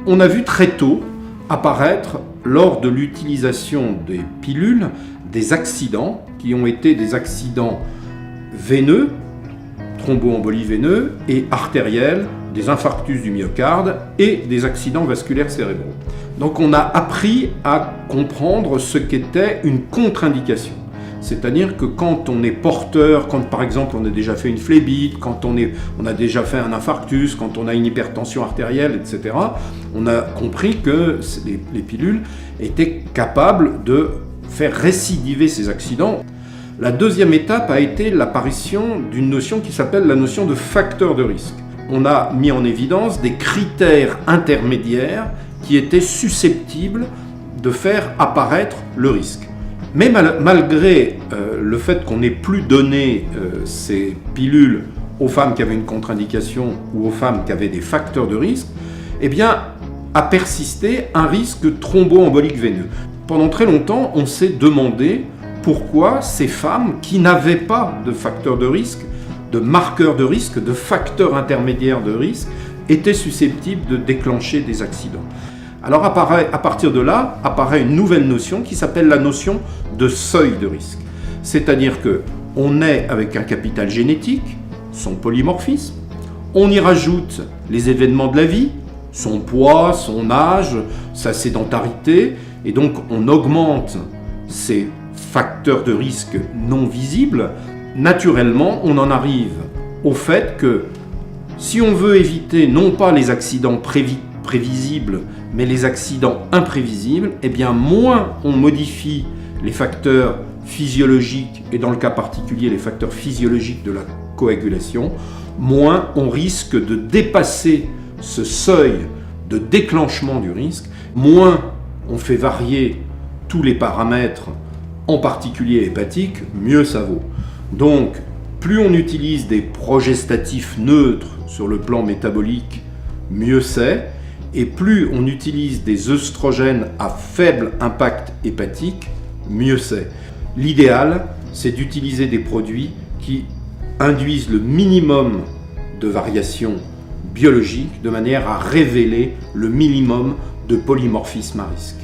On a vu très tôt apparaître, lors de l'utilisation des pilules, des accidents qui ont été des accidents veineux, thromboembolie veineux et artériels, des infarctus du myocarde et des accidents vasculaires cérébraux. Donc on a appris à comprendre ce qu'était une contre-indication. C'est-à-dire que quand on est porteur, quand par exemple on a déjà fait une phlébite, quand on a déjà fait un infarctus, quand on a une hypertension artérielle, etc., on a compris que les pilules étaient capables de faire récidiver ces accidents. La deuxième étape a été l'apparition d'une notion qui s'appelle la notion de facteur de risque. On a mis en évidence des critères intermédiaires qui étaient susceptibles de faire apparaître le risque. Mais malgré le fait qu'on n'ait plus donné ces pilules aux femmes qui avaient une contre-indication ou aux femmes qui avaient des facteurs de risque, eh bien, a persisté un risque thromboembolique veineux. Pendant très longtemps, on s'est demandé pourquoi ces femmes qui n'avaient pas de facteurs de risque, de marqueurs de risque, de facteurs intermédiaires de risque, étaient susceptibles de déclencher des accidents. Alors à partir de là, apparaît une nouvelle notion qui s'appelle la notion de seuil de risque. C'est-à-dire qu'on est avec un capital génétique, son polymorphisme, on y rajoute les événements de la vie, son poids, son âge, sa sédentarité, et donc on augmente ces facteurs de risque non visibles. Naturellement, on en arrive au fait que si on veut éviter non pas les accidents prévisibles, mais les accidents imprévisibles, eh bien moins on modifie les facteurs physiologiques, et dans le cas particulier les facteurs physiologiques de la coagulation, moins on risque de dépasser ce seuil de déclenchement du risque, moins on fait varier tous les paramètres, en particulier hépatiques, mieux ça vaut. Donc, plus on utilise des progestatifs neutres sur le plan métabolique, mieux c'est, et plus on utilise des œstrogènes à faible impact hépatique, mieux c'est. L'idéal, c'est d'utiliser des produits qui induisent le minimum de variation biologique de manière à révéler le minimum de polymorphisme à risque.